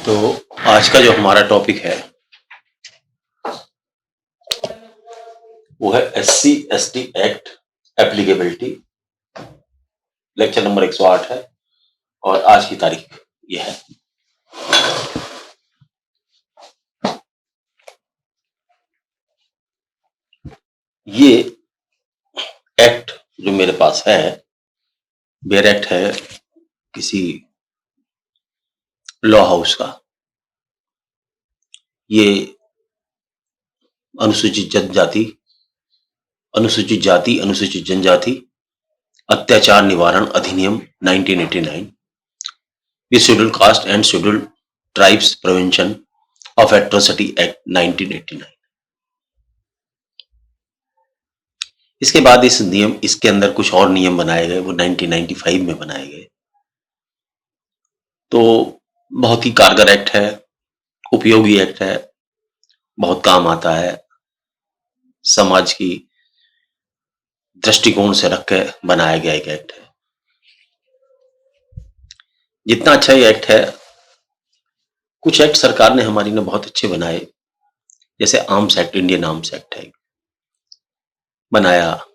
तो आज का जो हमारा टॉपिक है वो है SC/ST act applicability. Lecture number 108 है और आज की तारीख ये है। ये एक्ट जो मेरे पास है बेयर एक्ट है किसी लॉ हाउस का। ये अनुसूचित जनजाति, अनुसूचित जाति, अनुसूचित जनजाति अत्याचार निवारण अधिनियम 1989, ये schedule caste and schedule tribes prevention of atrocity act 1989। इसके बाद इसके अंदर कुछ और नियम बनाए गए, वो 1995 में बनाए गए। तो बहुत ही कारगर एक्ट है, उपयोगी एक्ट है, बहुत काम आता है, समाज की दृष्टिकोण से रख के बनाया गया एक एक्ट है। जितना अच्छा ये एक्ट है, कुछ एक्ट सरकार ने हमारी ने बहुत अच्छे बनाए, जैसे arms act, Indian arms act है बनाया,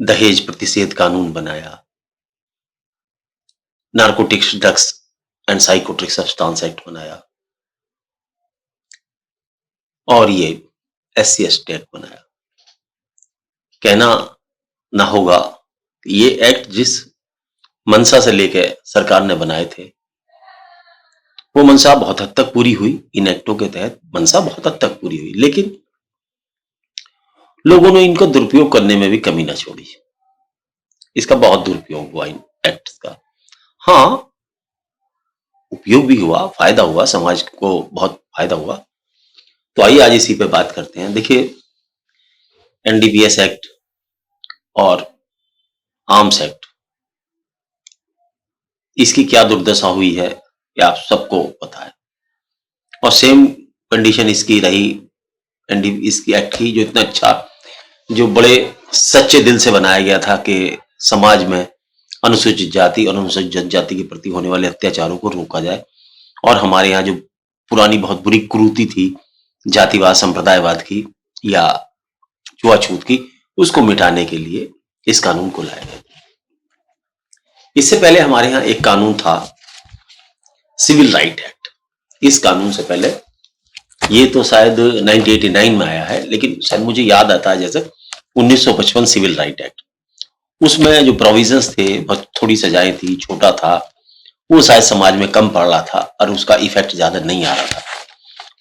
दहेज प्रतिषेध कानून बनाया, narcotics drugs and psychotropic substance act बनाया, और ये SC/ST एक्ट बनाया। कहना ना होगा ये एक्ट जिस मंशा से लेके सरकार ने बनाए थे वो मंशा बहुत हद तक पूरी हुई। इन एक्टों के तहत मंशा बहुत हद तक पूरी हुई, लेकिन लोगों ने इनको दुरुपयोग करने में भी कमी ना छोड़ी। इसका बहुत दुरुपयोग हुआ इन एक्ट्स का। हाँ, उपयोग भी हुआ, फायदा हुआ, समाज को बहुत फायदा हुआ। तो आइए आज इसी पे बात करते हैं। देखिए, NDPS एक्ट और आर्म्स एक्ट, इसकी क्या दुर्दशा हुई है ये आप सबको पता है, और सेम कंडीशन इसकी रही इसकी एक्ट की, जो इतना अच्छा, जो बड़े सच्चे दिल से बनाया गया था कि समाज में अनुसूचित जाति और अनुसूचित जनजाति के प्रति होने वाले अत्याचारों को रोका जाए, और हमारे यहाँ जो पुरानी बहुत बुरी कुरीति थी जातिवाद, संप्रदायवाद की या छुआछूत की, उसको मिटाने के लिए इस कानून को लाया गया। इससे पहले हमारे यहाँ एक कानून था, सिविल राइट एक्ट। इस कानून से पहले, ये तो शायद 1989 में आया है, लेकिन शायद मुझे याद आता है जैसे 1955 सिविल राइट एक्ट, उसमें जो प्रोविजंस थे, बहुत थोड़ी सजाएं थी, छोटा था, वो शायद समाज में कम पड़ रहा था और उसका इफेक्ट ज्यादा नहीं आ रहा था।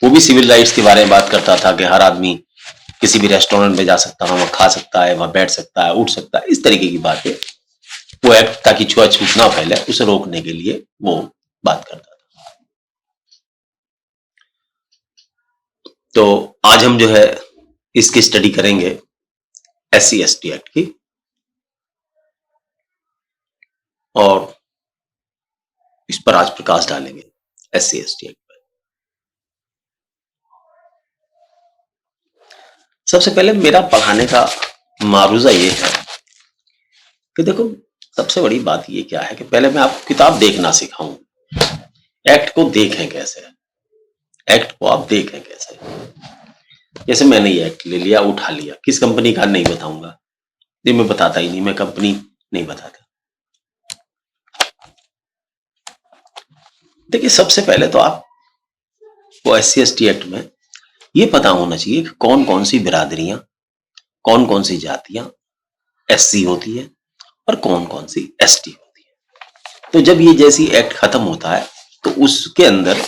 वो भी सिविल राइट्स के बारे में बात करता था कि हर आदमी किसी भी रेस्टोरेंट में जा सकता है, वहां खा सकता है, वहां बैठ सकता है, उठ सकता है, इस तरीके की बातें। वो एक्ट ताकि छुआछूत ना फैले उसे रोकने के लिए वो बात करता था। तो आज हम जो है इसकी स्टडी करेंगे SC/ST एक्ट की, और इस पर आज प्रकाश डालेंगे SC/ST एक्ट पर। सबसे पहले मेरा पढ़ाने का मारूजा ये है कि देखो, सबसे बड़ी बात ये क्या है कि पहले मैं आपको किताब देखना सिखाऊं, एक्ट को देखें कैसे, एक्ट को आप देखें कैसे। जैसे मैंने ये एक्ट ले लिया, उठा लिया, किस कंपनी का नहीं बताऊंगा, ये मैं बताता ही नहीं, मैं कंपनी नहीं बताता। देखिए, सबसे पहले तो आप वो SC/ST एक्ट में ये पता होना चाहिए कि कौन कौन सी बिरादरियां, कौन कौन सी जातियां SC होती है और कौन कौन सी ST होती है। तो जब ये जैसी एक्ट खत्म होता है तो उसके अंदर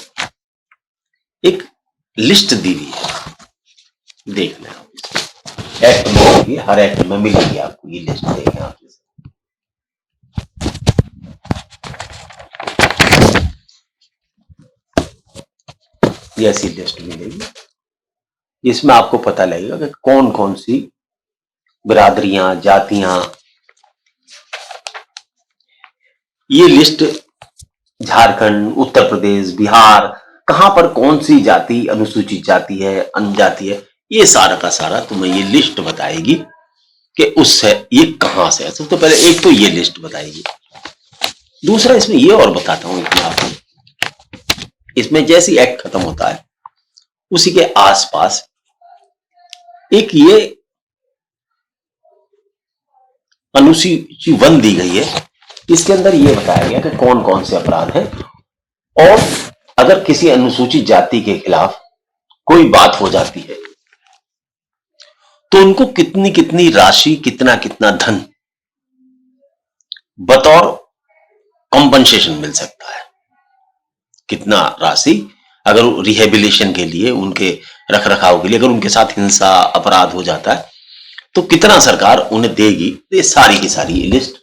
एक लिस्ट दी हुई है, देख लें आप, एक्ट में होगी, हर एक्ट में मिलेगी आपको ये लिस्ट, देखें आप। ये ऐसी लिस्ट मिलेगी जिसमें आपको पता लगेगा कि कौन कौन सी बिरादरियां, जातियां। ये लिस्ट झारखंड, उत्तर प्रदेश, बिहार, कहां पर कौन सी जाति अनुसूचित जाति है, जनजाति है, ये सारा का सारा तुम्हें ये लिस्ट बताएगी कि उससे ये कहां से है। सबसे तो पहले एक तो ये लिस्ट बताएगी। दूसरा, इसमें ये और बताता हूं कि आपको इसमें जैसी एक्ट खत्म होता है उसी के आसपास एक ये अनुसूची 1 दी गई है। इसके अंदर ये बताया गया कि कौन कौन से अपराध हैं और अगर किसी अनुसूचित जाति के खिलाफ कोई बात हो जाती है तो उनको कितनी कितनी राशि, कितना कितना धन बतौर कॉम्पनसेशन मिल सकता है। कितना राशि अगर रिहेबिलिटेशन के लिए, उनके रख रखाव के लिए, अगर उनके साथ हिंसा अपराध हो जाता है तो कितना सरकार उन्हें देगी। ये सारी की सारी लिस्ट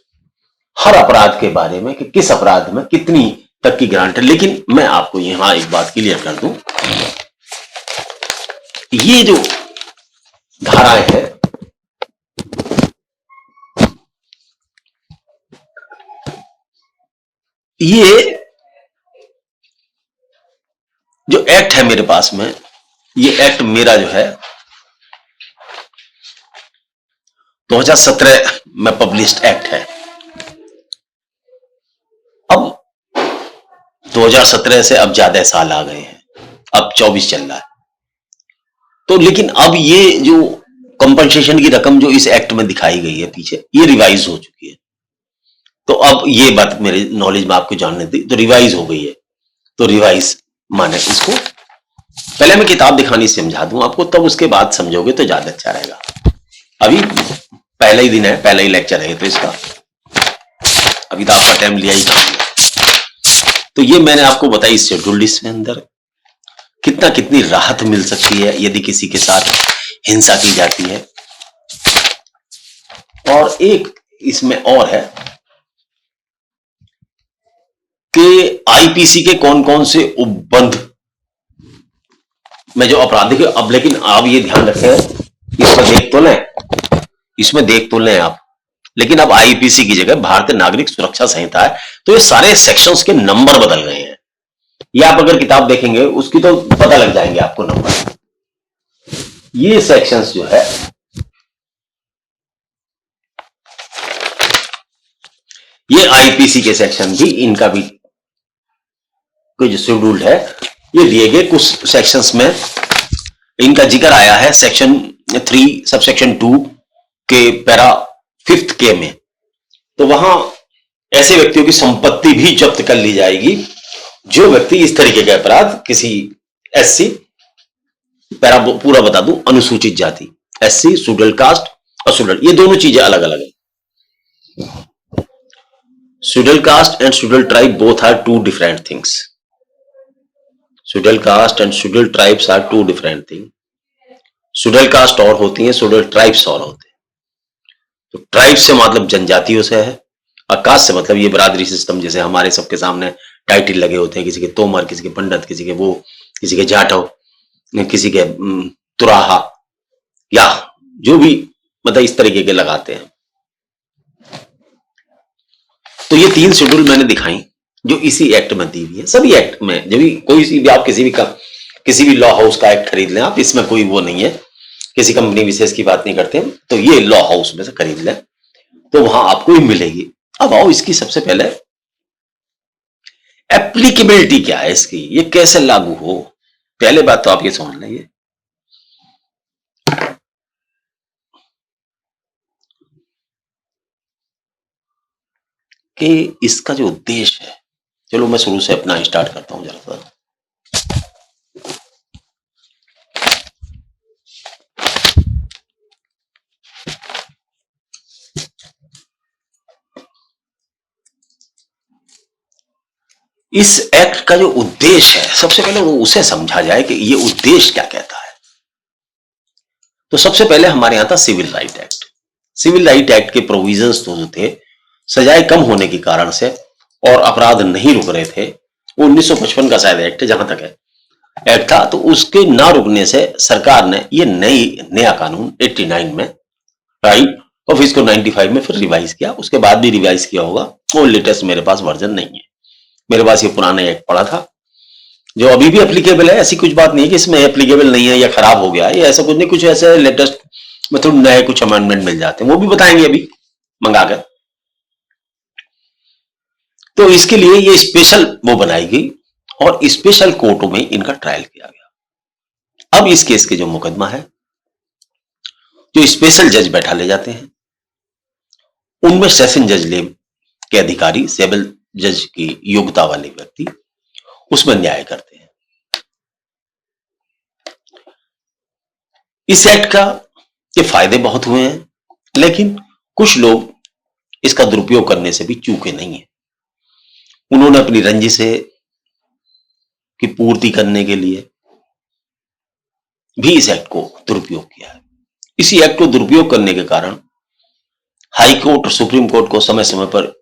हर अपराध के बारे में कि किस अपराध में कितनी तक की ग्रांट है। लेकिन मैं आपको यहां एक बात क्लियर कर दूं, ये जो धाराएं हैं ये जो एक्ट है मेरे पास में, ये एक्ट मेरा जो है 2017 में पब्लिश्ड एक्ट है। अब 2017 से अब ज्यादा साल आ गए हैं, अब 24 चल रहा है। तो लेकिन अब ये जो कंपनसेशन की रकम जो इस एक्ट में दिखाई गई है पीछे, ये रिवाइज हो चुकी है। तो अब ये बात मेरे नॉलेज में आपको जानने दी, तो रिवाइज हो गई है। तो रिवाइज माने इसको पहले मैं किताब दिखानी समझा दूं आपको, तब उसके बाद समझोगे तो ज्यादा अच्छा रहेगा। अभी पहला ही दिन है, पहला ही लेक्चर है तो इसका अभी तो आपका टाइम लिया ही काम। तो ये मैंने आपको बताई इस शेड्यूल लिस्ट के अंदर कितना कितनी राहत मिल सकती है यदि किसी के साथ हिंसा की जाती है। और एक इसमें और है कि आईपीसी के कौन कौन से उपबंध में जो आपराधिक, अब लेकिन आप ये ध्यान रखें, इसमें देख तो लें आप, लेकिन अब आईपीसी की जगह भारतीय नागरिक सुरक्षा संहिता है। तो ये सारे सेक्शंस के नंबर बदल गए हैं। ये आप अगर किताब देखेंगे उसकी तो पता लग जाएंगे आपको नंबर। ये सेक्शंस जो है ये आईपीसी के सेक्शन भी, इनका भी कोई जो शेड्यूल्ड है ये दिए गए कुछ सेक्शंस में इनका जिक्र आया है। सेक्शन 3 सबसेक्शन 2 के पैरा 5 के में, तो वहां ऐसे व्यक्तियों की संपत्ति भी जब्त कर ली जाएगी जो व्यक्ति इस तरीके के अपराध किसी एससी, पैरा पूरा बता दूं, अनुसूचित जाति, एससी, शेड्यूल कास्ट और शेड्यूल, ये दोनों चीजें अलग अलग है। Schedule caste and schedule tribe both are two different things. Schedule caste and schedule tribes are two different thing. Schedule caste और होती है, शेड्यूल ट्राइब्स और होते हैं। तो ट्राइब से मतलब जनजातियों से है और कास्ट से मतलब ये बरादरी सिस्टम, जैसे हमारे सबके सामने टाइटल लगे होते हैं, किसी के तोमर, किसी के पंडित, किसी के वो, किसी के जाटव, किसी के तुराहा, या जो भी मतलब इस तरीके के लगाते हैं। तो ये 3 शेड्यूल मैंने दिखाई जो इसी एक्ट में दी हुई है। सभी एक्ट में जब भी कोई सी भी आप किसी भी लॉ हाउस का एक्ट खरीद लें आप, इसमें कोई वो नहीं है, किसी कंपनी विशेष की बात नहीं करते, तो ये लॉ हाउस में से खरीद लें तो वहां आपको ही मिलेगी। अब आओ इसकी सबसे पहले एप्लीकेबिलिटी क्या है इसकी, ये कैसे लागू हो। पहले बात तो आप ये समझ लेंगे कि इसका जो उद्देश्य है, चलो मैं शुरू से अपना स्टार्ट करता हूं जरा सा। इस एक्ट का जो उद्देश्य है, सबसे पहले वो उसे समझा जाए कि ये उद्देश्य क्या कहता है। तो सबसे पहले हमारे यहां था civil right act. Civil right act के प्रोविजंस तो जो थे, सजाए कम होने के कारण से और अपराध नहीं रुक रहे थे, वो 1955 का शायद एक्ट है जहां तक है एक्ट था, तो उसके ना रुकने से सरकार ने ये नया कानून 89 में राइट और फिर इसको 95 में फिर रिवाइज किया। उसके बाद भी रिवाइज किया होगा, वो लेटेस्ट मेरे पास वर्जन नहीं है, मेरे पास ये पुराना एक्ट पड़ा था जो अभी भी एप्लीकेबल है। ऐसी कुछ बात नहीं है कि इसमें एप्लीकेबल नहीं है या खराब हो गया है, ऐसा कुछ नहीं। कुछ ऐसे लेटेस्ट में थोड़े नए कुछ अमेंडमेंट मिल जाते हैं, वो भी बताएंगे अभी मंगाकर। तो इसके लिए ये स्पेशल वो बनाई गई और स्पेशल कोर्टों में इनका ट्रायल किया गया। अब इस केस के जो मुकदमा है, जो स्पेशल जज बैठा ले जाते हैं, उनमें सेशन जज ले के अधिकारी, सिविल जज की योग्यता वाले व्यक्ति उसमें न्याय करते हैं। इस एक्ट का के फायदे बहुत हुए हैं, लेकिन कुछ लोग इसका दुरुपयोग करने से भी चूके नहीं है। उन्होंने अपनी रंजिशें की पूर्ति करने के लिए भी इस एक्ट को दुरुपयोग किया है। इसी एक्ट को दुरुपयोग करने के कारण हाई कोर्ट और सुप्रीम कोर्ट को समय समय पर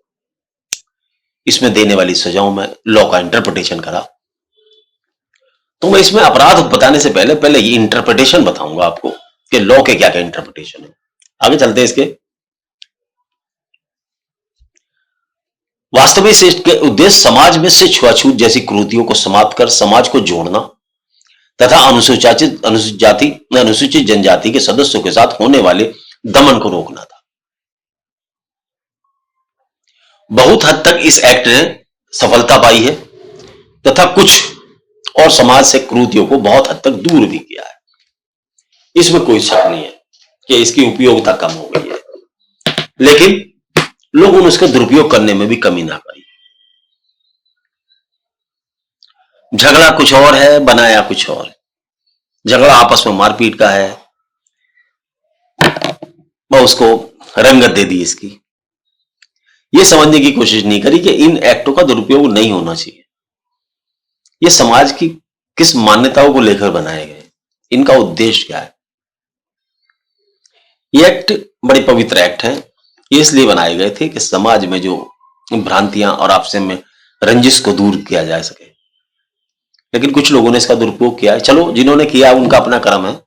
इसमें देने वाली सजाओं में लॉ का इंटरप्रिटेशन करा। तो मैं इसमें अपराध बताने से पहले ये इंटरप्रिटेशन बताऊंगा आपको कि लॉ के क्या क्या इंटरप्रिटेशन है। आगे चलते हैं इसके। वास्तव में इस के उद्देश्य समाज में से छुआछूत जैसी कुरीतियों को समाप्त कर समाज को जोड़ना तथा अनुसूचित जनजाति के सदस्यों के साथ होने वाले दमन को रोकना था। बहुत हद तक इस एक्ट ने सफलता पाई है तथा कुछ और समाज से कुरीतियों को बहुत हद तक दूर भी किया है। इसमें कोई शक नहीं है कि इसकी उपयोगिता कम हो गई है, लेकिन लोगों ने उसका दुरुपयोग करने में भी कमी ना करी। झगड़ा कुछ और है, बनाया कुछ और है। झगड़ा आपस में मारपीट का है, वह उसको रंगत दे दी इसकी। यह समझने की कोशिश नहीं करी कि इन एक्टों का दुरुपयोग नहीं होना चाहिए। ये समाज की किस मान्यताओं को लेकर बनाए गए, इनका उद्देश्य क्या है। ये एक्ट बड़े पवित्र एक्ट हैं। ये इसलिए बनाए गए थे कि समाज में जो भ्रांतियां और आपस में रंजिश को दूर किया जा सके, लेकिन कुछ लोगों ने इसका दुरुपयोग किया है। चलो, जिन्होंने किया उनका अपना कर्म है,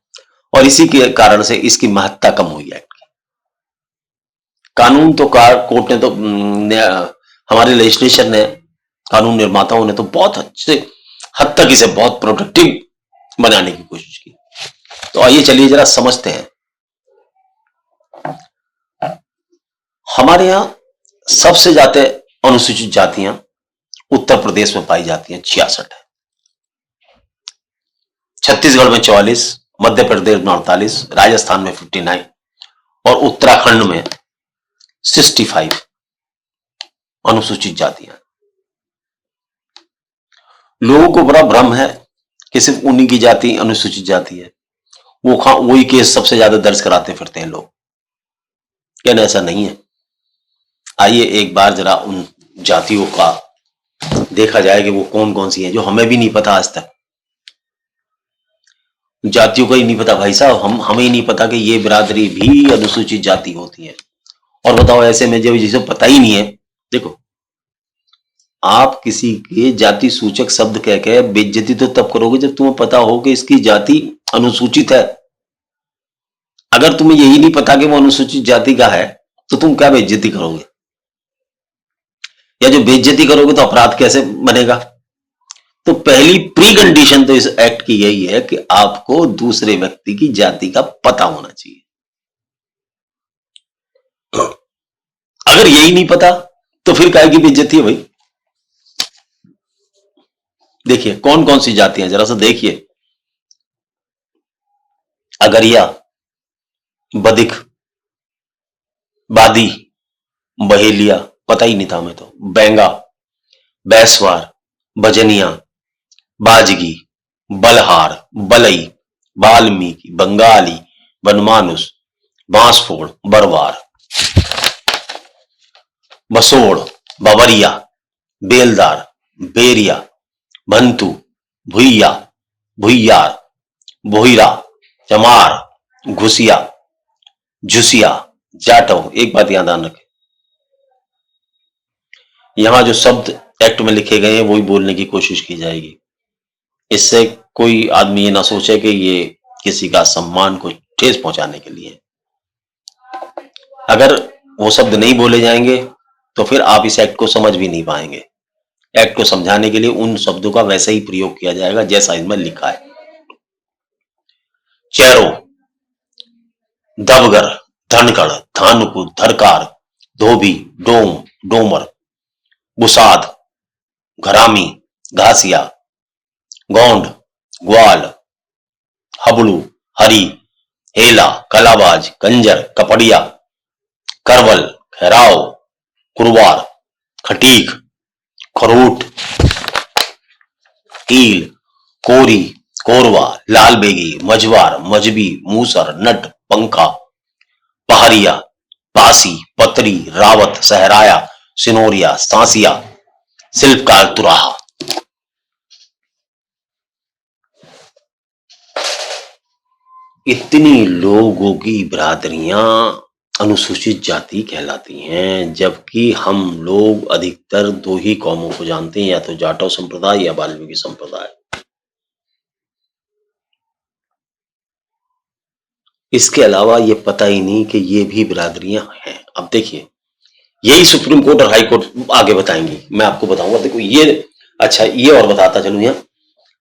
और इसी के कारण से इसकी महत्ता कम हुई एक्ट की। कानून तो कोर्ट ने तो हमारे लेजिस्लेशन ने, कानून निर्माताओं ने तो बहुत अच्छे हद तक इसे बहुत प्रोटेक्टिव बनाने की कोशिश की। तो आइए चलिए जरा समझते हैं। हमारे यहां सबसे ज्यादा अनुसूचित जातियां उत्तर प्रदेश में पाई जाती हैं, 66 है। छत्तीसगढ़ में 44, मध्य प्रदेश में 48, राजस्थान में 59 और उत्तराखंड में 65 अनुसूचित जातियां। लोगों को बड़ा भ्रम है कि सिर्फ उन्हीं की जाति अनुसूचित जाति है, वही केस सबसे ज्यादा दर्ज कराते फिरते हैं लोग। कहना ऐसा नहीं है। आइए एक बार जरा उन जातियों का देखा जाए कि वो कौन कौन सी हैं, जो हमें भी नहीं पता आज तक। जातियों का ही नहीं पता भाई साहब, हमें ही नहीं पता कि ये बिरादरी भी अनुसूचित जाति होती है। और बताओ, ऐसे में जब जिसे पता ही नहीं है, देखो, आप किसी के जाति सूचक शब्द कह के बेइज्जती तो तब करोगे जब तुम्हें पता हो कि इसकी जाति अनुसूचित है। अगर तुम्हें यही नहीं पता कि वो अनुसूचित जाति का है, तो तुम क्या बेइज्जती करोगे? या जो बेइज्जती करोगे तो अपराध कैसे बनेगा? तो पहली प्री कंडीशन तो इस एक्ट की यही है कि आपको दूसरे व्यक्ति की जाति का पता होना चाहिए। अगर यही नहीं पता तो फिर काहे की बेइज्जती है भाई? देखिए कौन कौन सी जातियां, जरा सा देखिए। अगरिया, बदिक, बादी, बहेलिया, पता ही नहीं था हमें तो, बेंगा, बैसवार, बजनिया, बाजगी, बलहार, बलई, बाल्मीकि, बंगाली, बनमानुस, बांसफोड़, बरवार, बसोड़, बवरिया, बेलदार, बेरिया, भंतु, भुइया, भुइयार, बोहिरा, चमार, घुसिया, झुसिया, जाटव। एक बात याद रखें, यहां जो शब्द एक्ट में लिखे गए हैं वही बोलने की कोशिश की जाएगी। इससे कोई आदमी ये ना सोचे कि ये किसी का सम्मान को ठेस पहुंचाने के लिए। अगर वो शब्द नहीं बोले जाएंगे तो फिर आप इस एक्ट को समझ भी नहीं पाएंगे। एक्ट को समझाने के लिए उन शब्दों का वैसा ही प्रयोग किया जाएगा जैसा इसमें लिखा है। चेरो, दबगर, धनकड़, धानुकु, धरकार, धोबी, डोम, डोमर, बुसाद, घरामी, घासिया, गोंड, ग्वाल, हबड़ू, हरी, हेला, कलाबाज, कंजर, कपड़िया, करवल, खैराव, कुरवार, खटीक, खरोट, ईल, कोरी, कोरवा, लाल बेगी, मझवार, मजबी, मूसर, नट, पंखा, पहाड़िया, पासी, पतरी, रावत, सहराया, सिनोरिया, सांसिया, शिल्पकार, तुराहा। इतनी लोगों की बिरादरियां अनुसूचित जाति कहलाती हैं, जबकि हम लोग अधिकतर दो ही कौमों को जानते हैं, या तो जाटव संप्रदाय या वाल्मीकि संप्रदाय। इसके अलावा ये पता ही नहीं कि ये भी बिरादरियां हैं। अब देखिए, यही सुप्रीम कोर्ट और हाई कोर्ट आगे बताएंगी, मैं आपको बताऊंगा। देखो ये, अच्छा ये और बताता चलूं, यहां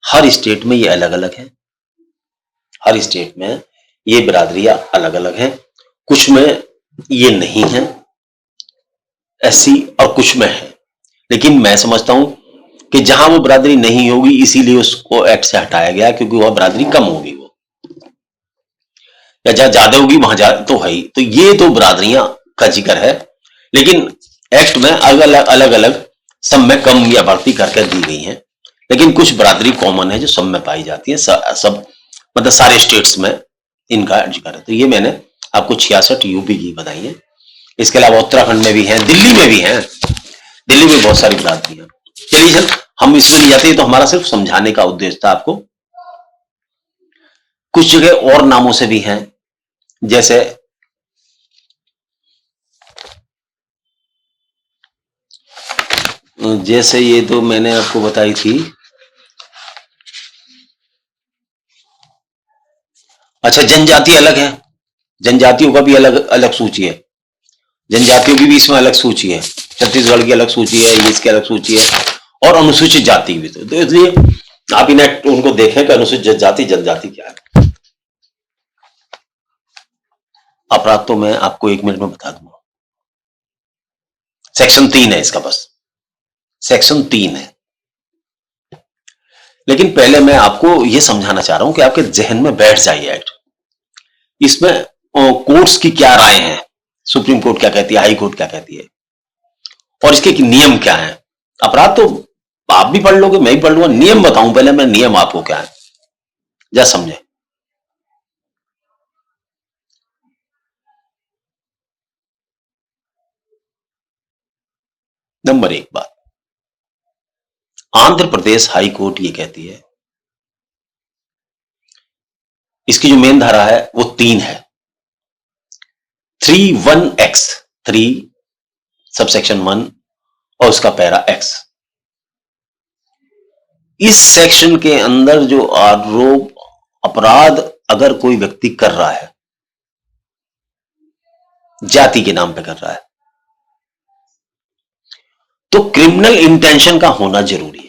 हर स्टेट में ये अलग अलग है, हर स्टेट में ये बिरादरियां अलग अलग हैं, कुछ में ये नहीं है ऐसी और कुछ में है। लेकिन मैं समझता हूं कि जहां वो बिरादरी नहीं होगी, इसीलिए उसको एक्ट से हटाया गया, क्योंकि वह बिरादरी कम होगी, वो या जहां ज्यादा होगी वहां तो है ही। तो ये दो बिरादरियां का जिक्र है, लेकिन एक्ट में अलग अलग अलग सब में कम या बढ़ती करके दी गई हैं। लेकिन कुछ बिरादरी कॉमन है जो सब में पाई जाती है, सब मतलब सारे स्टेट्स में इनका जिक्र है। तो ये मैंने आपको 66 यूपी की बताई है। इसके अलावा उत्तराखंड में भी हैं, दिल्ली में भी हैं, दिल्ली में बहुत सारी बिरादरियां। चलिए सर, हम इसमें नहीं जाते, तो हमारा सिर्फ समझाने का उद्देश्य था आपको। कुछ जगह और नामों से भी हैं, जैसे ये तो मैंने आपको बताई थी। अच्छा, जनजाति अलग है, जनजातियों का भी अलग अलग सूची है, जनजातियों की भी इसमें अलग सूची है, छत्तीसगढ़ की अलग सूची है, इसकी अलग सूची है, और अनुसूचित जाति भी। तो इसलिए आप इन्हें उनको देखें कि अनुसूचित जाति जनजाति क्या है। अपराध तो मैं आपको 1 मिनट में बता दूंगा। सेक्शन 3 है इसका, बस सेक्शन 3 है। लेकिन पहले मैं आपको यह समझाना चाह रहा हूं कि आपके जहन में बैठ जाए एक्ट। इसमें कोर्ट्स की क्या राय है, सुप्रीम कोर्ट क्या कहती है, हाई कोर्ट क्या कहती है, और इसके नियम क्या है। अपराध तो आप भी पढ़ लोगे, मैं भी पढ़ लूंगा, नियम बताऊं पहले मैं, नियम आपको क्या है जरा समझे। नंबर 1 बात, आंध्र प्रदेश हाई कोर्ट ये कहती है, इसकी जो मेन धारा है वो 3 है, 31X, 3 सबसेक्शन 1 और उसका पैरा X। इस सेक्शन के अंदर जो आरोप अपराध अगर कोई व्यक्ति कर रहा है, जाति के नाम पे कर रहा है, तो क्रिमिनल इंटेंशन का होना जरूरी है।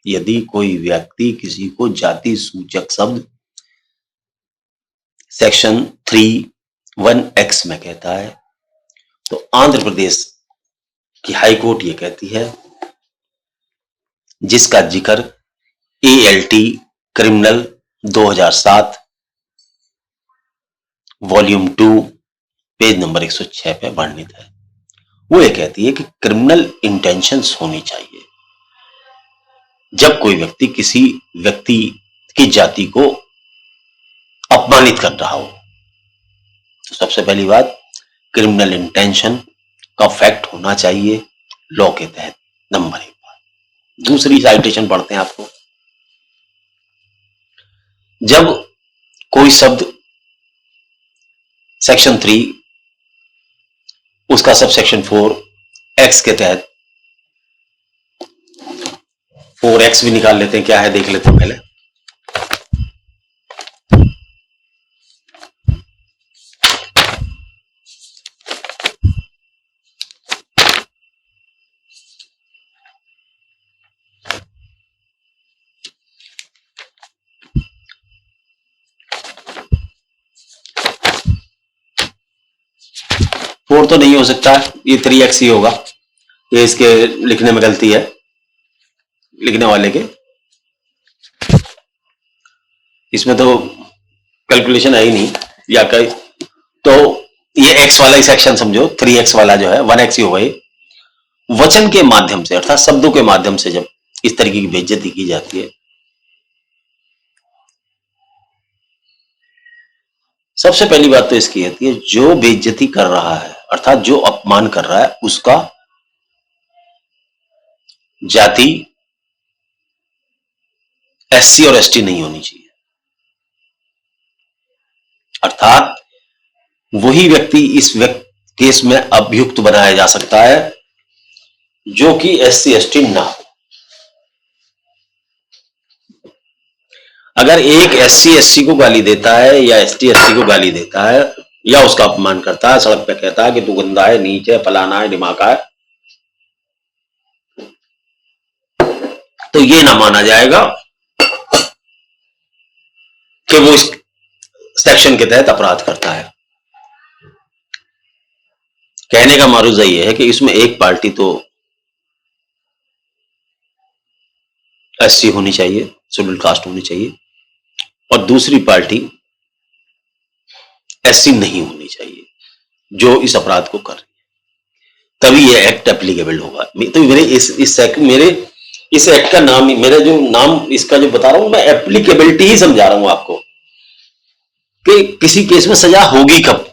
यदि कोई व्यक्ति किसी को जाति सूचक शब्द सेक्शन 31X में कहता है, तो आंध्र प्रदेश की हाई कोर्ट यह कहती है, जिसका जिक्र ALT criminal 2007 volume 2 page number 106 पे वर्णित है। वो ये कहती है कि क्रिमिनल इंटेंशंस होनी चाहिए जब कोई व्यक्ति किसी व्यक्ति की जाति को अपमानित कर रहा हो। तो सबसे पहली बात, क्रिमिनल इंटेंशन का फैक्ट होना चाहिए लॉ के तहत, नंबर 1 बात। दूसरी साइटेशन पढ़ते हैं आपको, जब कोई शब्द सेक्शन 3 उसका सब सेक्शन 4X के तहत, 4X भी निकाल लेते हैं, क्या है देख लेते हैं पहले। फोर तो नहीं हो सकता, ये 3X ही होगा, ये इसके लिखने में गलती है। लिखने वाले के, इसमें तो कैलकुलेशन है ही नहीं, या कहीं तो ये x वाला ही सेक्शन समझो, 3x वाला जो है 1x ही हो गई। वचन के माध्यम से अर्थात शब्दों के माध्यम से जब इस तरीके की बेइज्जती की जाती है, सबसे पहली बात तो इसकी होती है, जो बेइज्जती कर रहा है अर्थात जो अपमान कर रहा है उसका जाति SC और ST नहीं होनी चाहिए। अर्थात वही व्यक्ति इस केस में अभियुक्त बनाया जा सकता है जो कि SC ST ना हो। अगर एक SC SC को गाली देता है या ST SC को गाली देता है या उसका अपमान करता है, सड़क पे कहता है कि तू गंदा है, नीच है, फलाना है, दिमागा है, तो ये ना माना जाएगा कि वो इस सेक्शन के तहत अपराध करता है। कहने का मारूजा ये है कि इसमें एक पार्टी तो SC होनी चाहिए, शेड्यूल कास्ट होनी चाहिए, और दूसरी पार्टी SC नहीं होनी चाहिए जो इस अपराध को कर रही है, तभी यह एक्ट एप्लीकेबल होगा। तो मेरे इस एक्ट का नाम, मेरा जो नाम इसका जो बता रहा हूं मैं, एप्लीकेबिलिटी ही समझा रहा हूं आपको कि किसी केस में सजा होगी कब।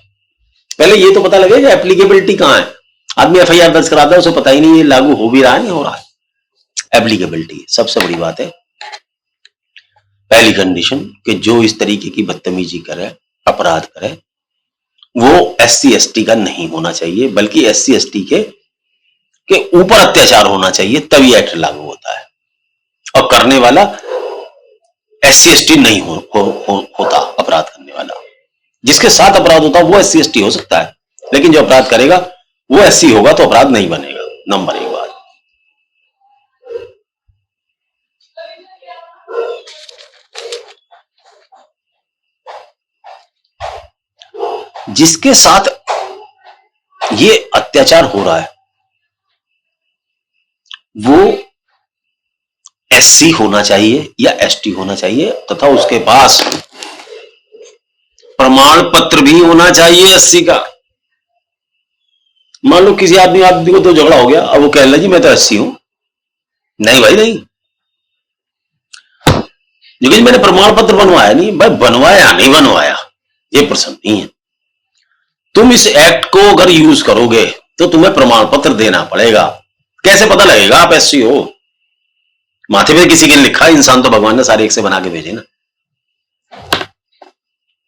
पहले ये तो पता लगे कि एप्लीकेबिलिटी कहां है। आदमी FIR दर्ज कराता है, उसे पता ही नहीं ये लागू हो भी रहा है नहीं हो रहा है। एप्लीकेबिलिटी सबसे बड़ी बात है। पहली कंडीशन कि जो इस तरीके की बदतमीजी करे, अपराध करे, वो SC ST का नहीं होना चाहिए, बल्कि SC ST के ऊपर अत्याचार होना चाहिए, तभी एक्ट लागू होता है। और करने वाला SC ST नहीं होता। अपराध करने वाला जिसके साथ अपराध होता वो SC ST हो सकता है, लेकिन जो अपराध करेगा वो SC होगा तो अपराध नहीं बनेगा। नंबर एक बात। जिसके साथ ये अत्याचार हो रहा है वो SC होना चाहिए या ST होना चाहिए, तथा उसके पास प्रमाण पत्र भी होना चाहिए SC का। मान लो किसी आदमी को तो झगड़ा हो गया, अब वो कह रहा जी मैं तो SC हूं। नहीं भाई नहीं, लेकिन मैंने प्रमाण पत्र बनवाया नहीं। भाई बनवाया नहीं बनवाया ये प्रश्न नहीं है। तुम इस एक्ट को अगर यूज करोगे तो तुम्हें प्रमाण पत्र देना पड़ेगा। कैसे पता लगेगा आप SC हो? माथे पे किसी के लिखा, इंसान तो भगवान ने सारे एक से बना के भेजे ना।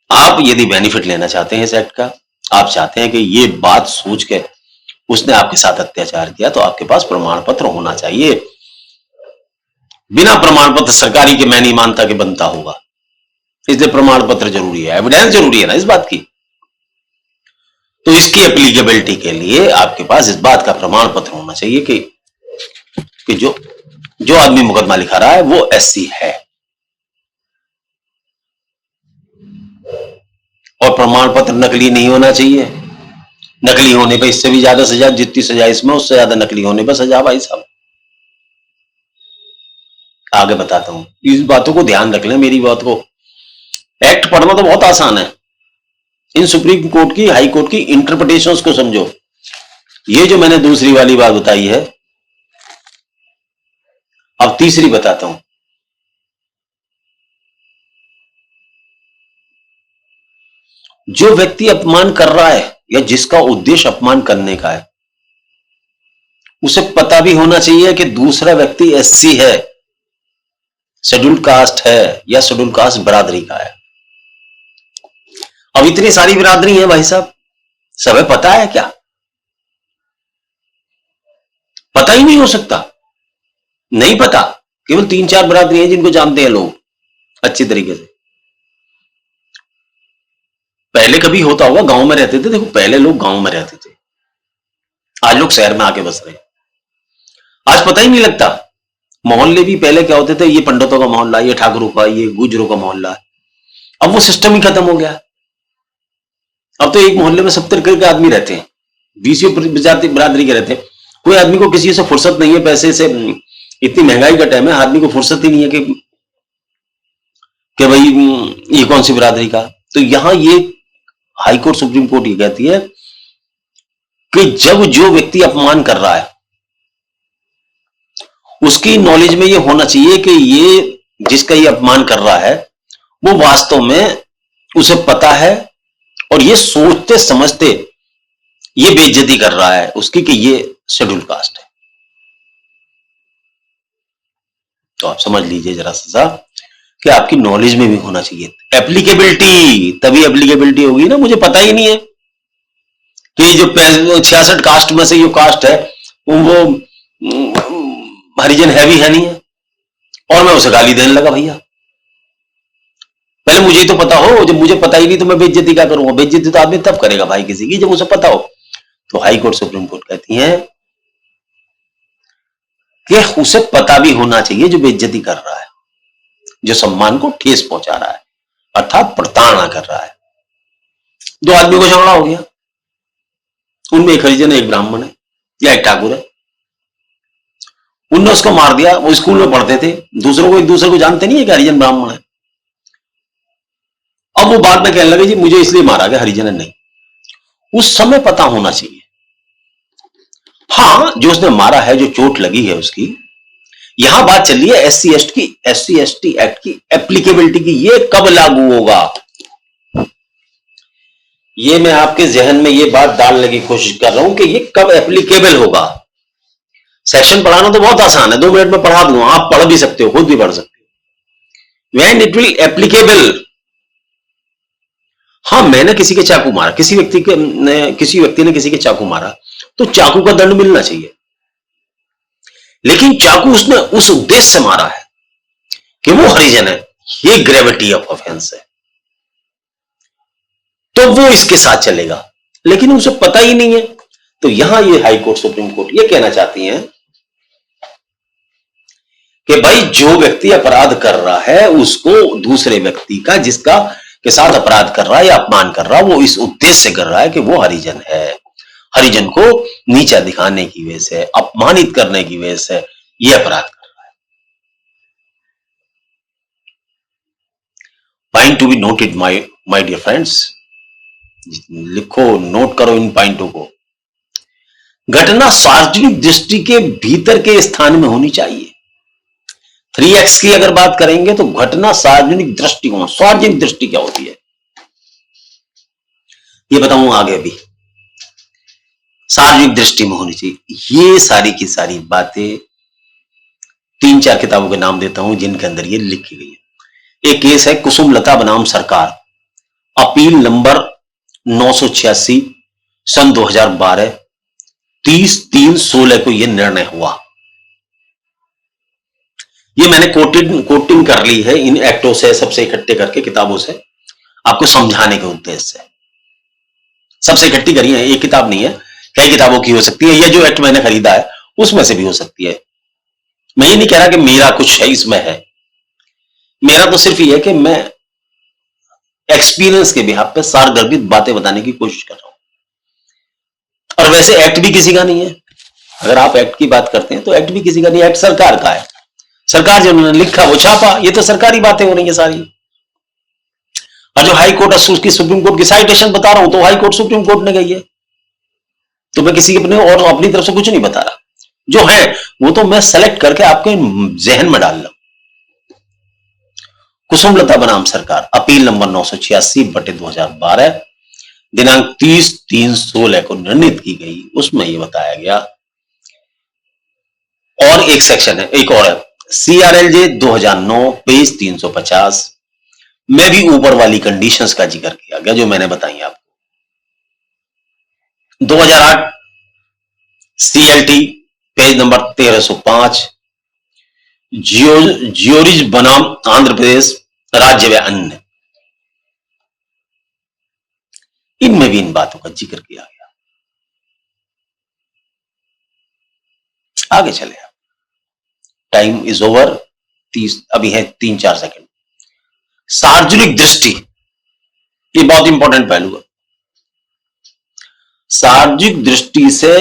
आप यदि बेनिफिट लेना चाहते हैं इस एक्ट का, आप चाहते हैं कि ये बात सोच के उसने आपके साथ अत्याचार किया, तो आपके पास प्रमाण पत्र होना चाहिए। बिना प्रमाण पत्र सरकारी के मैं नहीं मानता कि बनता होगा, इसलिए प्रमाण पत्र जरूरी है, एविडेंस जरूरी है ना इस बात की। तो इसकी एप्लीकेबिलिटी के लिए आपके पास इस बात का प्रमाण पत्र होना चाहिए कि जो आदमी मुकदमा लिखा रहा है वो SC है। और प्रमाण पत्र नकली नहीं होना चाहिए। नकली होने पर इससे भी ज्यादा सजा, जितनी सजा इसमें उससे ज्यादा नकली होने पर सजा। भाई साहब आगे बताता हूं, इस बातों को ध्यान रख लें मेरी बात को। एक्ट पढ़ना तो बहुत आसान है, इन सुप्रीम कोर्ट की, हाई कोर्ट की इंटरप्रिटेशंस को समझो। ये जो मैंने दूसरी वाली बात बताई है, अब तीसरी बताता हूं। जो व्यक्ति अपमान कर रहा है या जिसका उद्देश्य अपमान करने का है, उसे पता भी होना चाहिए कि दूसरा व्यक्ति SC है, शेड्यूल कास्ट है या शेड्यूल कास्ट बिरादरी का है। अब इतनी सारी बिरादरी है भाई साहब, सबे पता है क्या? पता ही नहीं हो सकता, नहीं पता। केवल 3-4 बिरादरी हैं जिनको जानते हैं लोग अच्छी तरीके से। पहले कभी होता होगा, गांव में रहते थे, देखो पहले लोग गांव में रहते थे, आज लोग शहर में आके बस रहे हैं। आज पता ही नहीं लगता। मोहल्ले भी पहले क्या होते थे, ये पंडितों का मोहल्ला, ये ठाकुरों का, ये गुजरों का मोहल्ला। अब वो सिस्टम ही खत्म हो गया। अब तो एक मोहल्ले में 70 के आदमी रहते हैं, 20 जाति बिरादरी के रहते हैं। कोई आदमी को किसी से फुर्सत नहीं है पैसे से इतनी महंगाई का टाइम है, आदमी को फुर्सत ही नहीं है कि भाई ये कौन सी बिरादरी का। तो यहां ये हाई कोर्ट सुप्रीम कोर्ट ये कहती है कि जब जो व्यक्ति अपमान कर रहा है उसकी नॉलेज में ये होना चाहिए कि ये जिसका ये अपमान कर रहा है वो वास्तव में उसे पता है और ये सोचते समझते ये बेइज्जती कर रहा है उसकी कि ये शेड्यूल कास्ट है। तो आप समझ लीजिए जरा सा कि आपकी नॉलेज में भी होना चाहिए एप्लीकेबिलिटी, तभी एप्लीकेबिलिटी होगी ना। मुझे पता ही नहीं है कि जो 66 कास्ट में से जो कास्ट है वो हरिजन है भी है नहीं है, और मैं उसे गाली देने लगा। भैया पहले मुझे ही तो पता हो, जब मुझे पता ही नहीं तो मैं बेइज्जती क्या करूंगा? बेइज्जती तो आदमी तब करेगा भाई किसी की जब उसे पता हो। तो हाई कोर्ट सुप्रीम कोर्ट कहती है कि उसे पता भी होना चाहिए जो बेइज्जती कर रहा है, जो सम्मान को ठेस पहुंचा रहा है, अर्थात प्रताड़ना कर रहा है। दो आदमी को झगड़ा हो गया, उनमें एक हरिजन है, एक ब्राह्मण है या एक ठाकुर है। उनने उसको मार दिया। वो स्कूल में पढ़ते थे, दूसरों को एक दूसरे को जानते नहीं है कि हरिजन ब्राह्मण है। अब वो बाद में कहने लगे जी मुझे इसलिए मारा गया, हरिजन है नहीं। उस समय पता होना चाहिए। हाँ, जो उसने मारा है, जो चोट लगी है उसकी, यहां बात चल रही है एससी एसटी एक्ट की एप्लीकेबिलिटी की। ये कब लागू होगा, ये मैं आपके जहन में ये बात डालने की कोशिश कर रहा हूं कि ये कब एप्लीकेबल होगा। सेक्शन पढ़ाना तो बहुत आसान है, 2 मिनट में पढ़ा दूंगा, आप पढ़ भी सकते हो, खुद भी पढ़ सकते हो। When it will applicable. हाँ, मैंने किसी के चाकू मारा, किसी व्यक्ति ने किसी के चाकू मारा, तो चाकू का दंड मिलना चाहिए। लेकिन चाकू उसने उस उद्देश्य से मारा है कि वो हरिजन है, ये ग्रेविटी ऑफ ऑफेंस है, तो वो इसके साथ चलेगा। लेकिन उसे पता ही नहीं है। तो यहां ये हाई कोर्ट सुप्रीम कोर्ट ये कहना चाहती हैं कि भाई जो व्यक्ति अपराध कर रहा है उसको दूसरे व्यक्ति का जिसका के साथ अपराध कर रहा है या अपमान कर रहा है, वो इस उद्देश्य से कर रहा है कि वो हरिजन है, हरिजन को नीचा दिखाने की वजह से, अपमानित करने की वजह से ये अपराध कर रहा है। Point to be noted my dear friends, लिखो, नोट करो इन पॉइंटों को। घटना सार्वजनिक दृष्टि के भीतर के स्थान में होनी चाहिए। 3x की अगर बात करेंगे तो घटना सार्वजनिक दृष्टिकोण, सार्वजनिक दृष्टि क्या होती है ये बताऊं आगे भी। सार्वजनिक दृष्टि में होनी चाहिए। ये सारी की सारी बातें 3-4 किताबों के नाम देता हूं जिनके अंदर ये लिखी गई है। एक केस है कुसुमलता बनाम सरकार, अपील नंबर 986 सन 2012, 30/3/16 को यह निर्णय हुआ। ये मैंने कोटिंग कर ली है इन एक्टों से, सबसे इकट्ठे करके किताबों से, आपको समझाने के उद्देश्य से सबसे इकट्ठी करी है। एक किताब नहीं है, कई किताबों की हो सकती है। ये जो एक्ट मैंने खरीदा है उसमें से भी हो सकती है। मैं ये नहीं कह रहा कि मेरा कुछ है इसमें है, मेरा तो सिर्फ ये है कि मैं एक्सपीरियंस के बिहाफ पे सारगर्भित बातें बताने की कोशिश कर रहा हूं। और वैसे एक्ट भी किसी का नहीं है। अगर आप एक्ट की बात करते हैं तो एक्ट भी किसी का नहीं, एक्ट सरकार का है। सरकार जो उन्होंने लिखा वो छापा, ये तो सरकारी बातें हो रही है सारी। और जो हाई कोर्ट की सुप्रीम कोर्ट की साइटेशन बता रहा हूं तो हाई कोर्ट सुप्रीम कोर्ट ने गई है, तो मैं किसी अपने और अपनी तरफ से कुछ नहीं बता रहा। जो है वो तो मैं सेलेक्ट करके आपके जहन में डाल रहा हूं। कुसुमलता बनाम सरकार, अपील नंबर 986/2012, दिनांक 30/3/16 को निर्णित की गई। उसमें यह बताया गया, और एक सेक्शन है, एक और है, CRLJ 2009 पेज 350 में भी ऊपर वाली कंडीशंस का जिक्र किया गया जो मैंने बताई आपको। 2008 CLT पेज नंबर 1305, जियोरिज बनाम आंध्र प्रदेश राज्य व अन्य, इनमें भी इन बातों का जिक्र किया गया। आगे चले, टाइम इज ओवर, 30 अभी है 3-4 सेकंड। सार्वजनिक दृष्टि, ये बहुत इंपॉर्टेंट पहलू है। सार्वजनिक दृष्टि से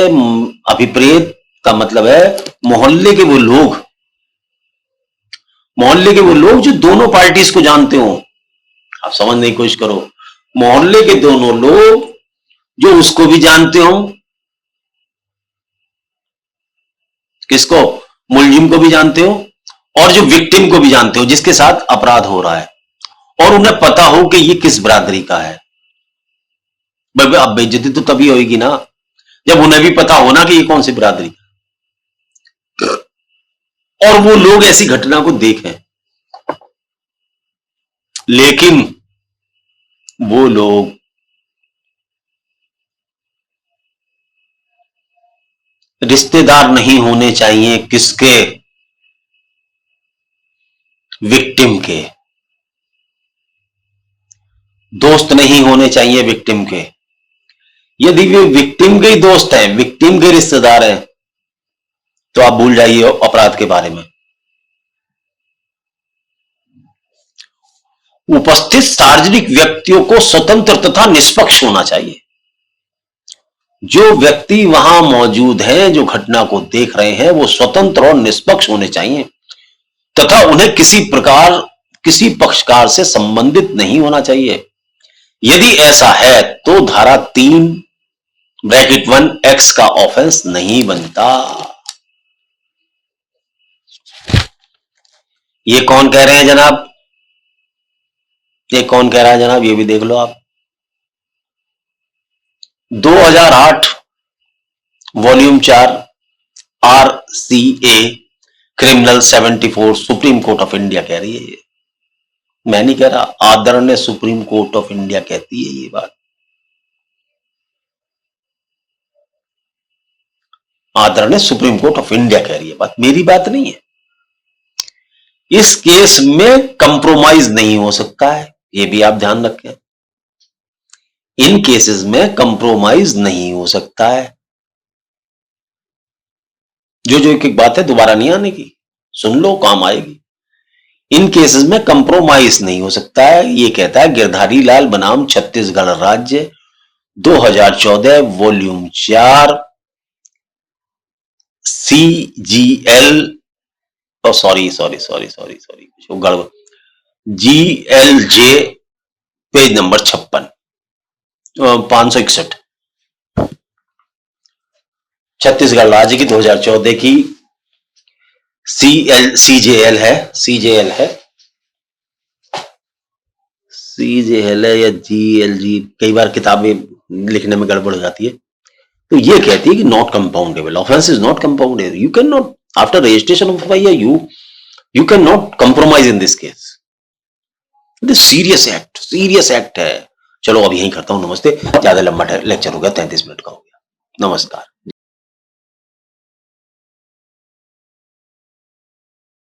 अभिप्रेत का मतलब है मोहल्ले के वो लोग मोहल्ले के वो लोग जो दोनों पार्टीज को जानते हो, आप समझने की कोशिश करो, मोहल्ले के दोनों लोग जो उसको भी जानते हो, किसको, मुलजिम को भी जानते हो, और जो विक्टिम को भी जानते हो जिसके साथ अपराध हो रहा है, और उन्हें पता हो कि ये किस बिरादरी का है। अब बेइज्जती तो तभी होगी ना जब उन्हें भी पता हो ना कि ये कौन सी बिरादरी का, और वो लोग ऐसी घटना को देखें, लेकिन वो लोग रिश्तेदार नहीं होने चाहिए किसके, विक्टिम के, दोस्त नहीं होने चाहिए विक्टिम के। यदि वे विक्टिम के ही दोस्त हैं, विक्टिम के रिश्तेदार हैं, तो आप भूल जाइए अपराध के बारे में। उपस्थित सार्वजनिक व्यक्तियों को स्वतंत्र तथा निष्पक्ष होना चाहिए। जो व्यक्ति वहां मौजूद हैं, जो घटना को देख रहे हैं, वो स्वतंत्र और निष्पक्ष होने चाहिए तथा उन्हें किसी पक्षकार से संबंधित नहीं होना चाहिए। यदि ऐसा है तो धारा 3(1) का ऑफेंस नहीं बनता। ये कौन कह रहे हैं जनाब, ये कौन कह रहा है जनाब, ये भी देख लो आप। 2008 volume 4 RCA criminal 74 supreme court of India कह रही है ये, मैं नहीं कह रहा, आदरणीय सुप्रीम कोर्ट ऑफ इंडिया कहती है ये बात। आदरणीय सुप्रीम कोर्ट ऑफ इंडिया कह रही है बात, मेरी बात नहीं है। इस केस में कंप्रोमाइज नहीं हो सकता है, ये भी आप ध्यान रखें। इन केसेस में कंप्रोमाइज नहीं हो सकता है। जो एक एक बात है दोबारा नहीं आने की, सुन लो, काम आएगी। इन केसेस में कंप्रोमाइज नहीं हो सकता है, ये कहता है गिरधारी लाल बनाम छत्तीसगढ़ राज्य 2014 वॉल्यूम 4 CGL, सॉरी गड़बड़, GLJ पेज नंबर 56 561 छत्तीसगढ़ राज्य की 2014 की CJL है या GLG, कई बार किताबें लिखने में गड़बड़ हो जाती है। तो ये कहती है कि not compoundable, offence is not compoundable, you can not after registration of FIR you can not compromise in this case. This serious act है। चलो अब यहीं करता हूं, नमस्ते, ज्यादा लंबा लेक्चर हो गया, 33 मिनट का हो गया, नमस्कार।